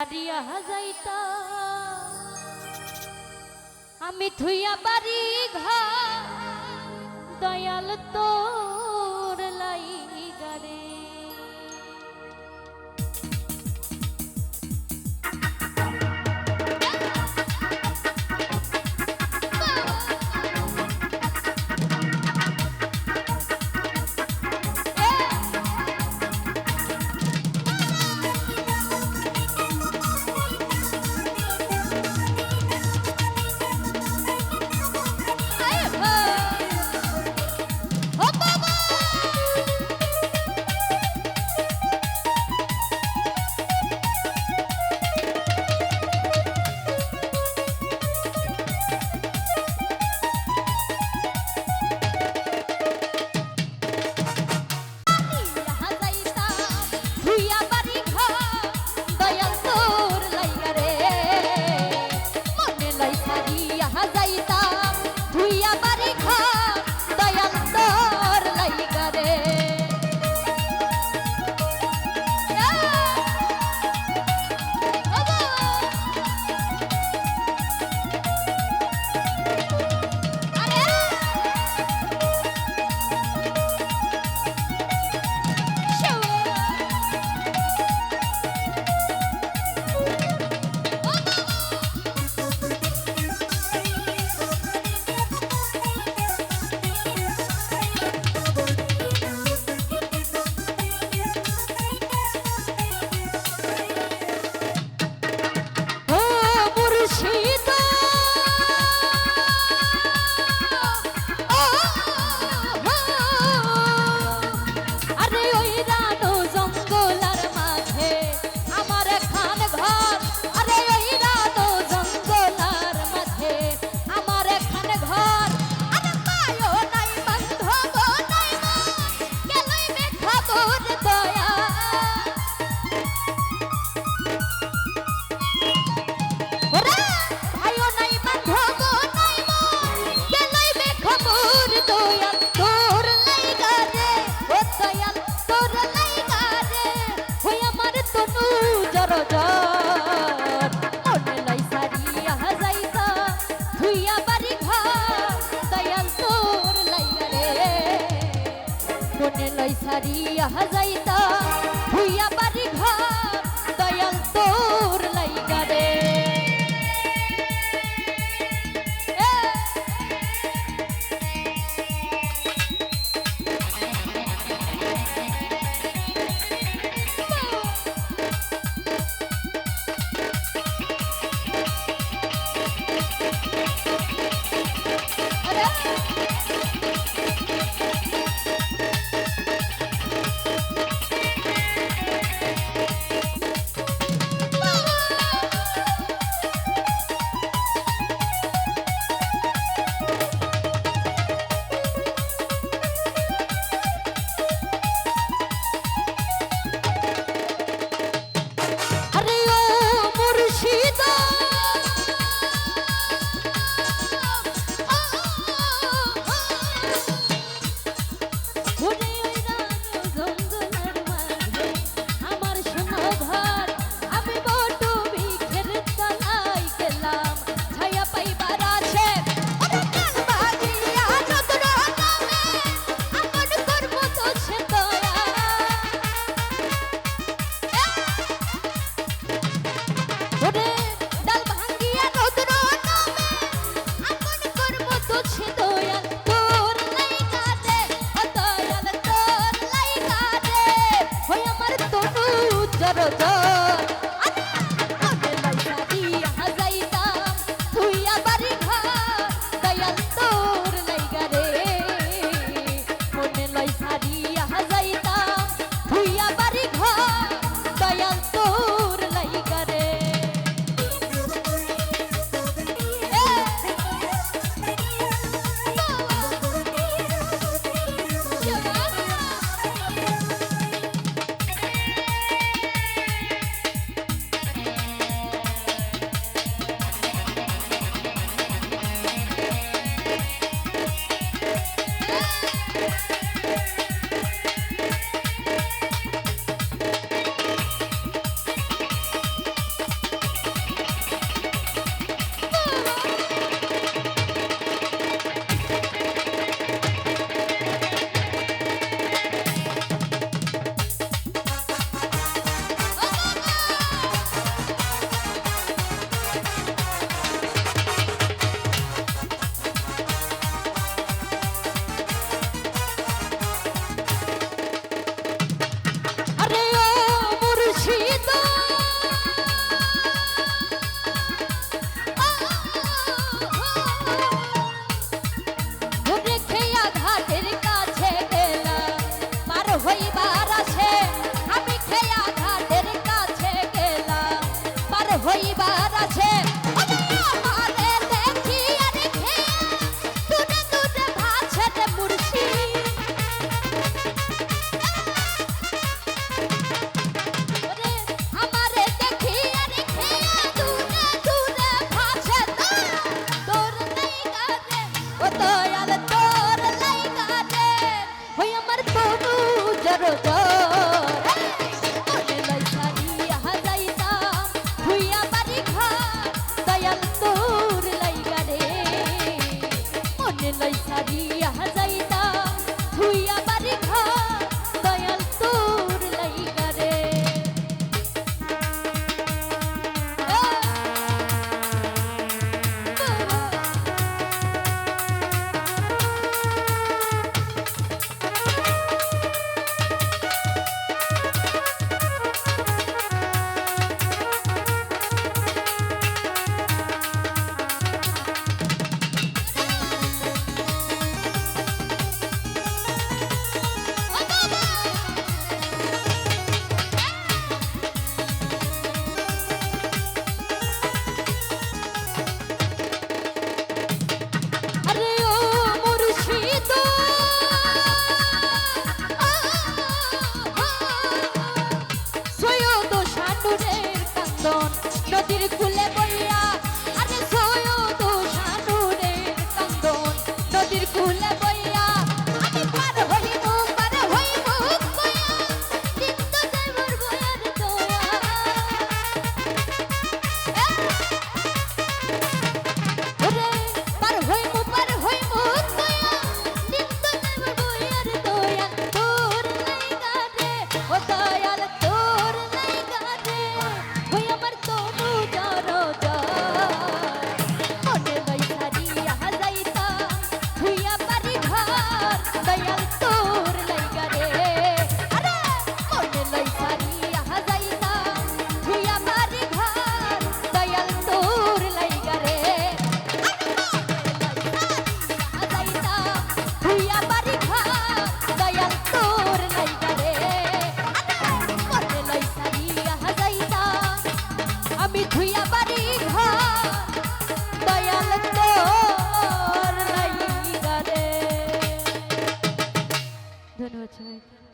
হারিয়া যাইতা আমি থুইয়া বাড়ি ঘর দয়াল তোর লাইগারে সারিয়া যাইতা ভুইয়া বাড়ি ঘর দয়াল তোর লাইগারে কান্দন নদীর কূলে বইয়া আরে সৈয়দ শানুরের কান্দন নদীর কূলে বইয়া আমি পার হইমু কইয়া দিন তো যাইবার বয়ার দয়া ওরে পার হইমু কইয়া দিন তো যাইবার বয়ার দয়া তোর লাইগা রে ও দয়াল তোর লাইগা রে ওই আমার তনু জড় মনে লই সারিয়া যাইতা ভুইয়া বাড়ি ঘর দয়াল তোর লাইগা রে আরে মনে লই সারিয়া যাইতা ভুইয়া বাড়ি ঘর দয়াল তোর লাইগা রে যাইতা ভুইয়া বাড়ি ঘর দয়াল তোর লাইগা রে মনে লই সারিয়া যাইতা আমি ধুইয়া বাড়ি ঘর দয়াল তোর লাইগা রে ধন্যবাদ সবাইকে।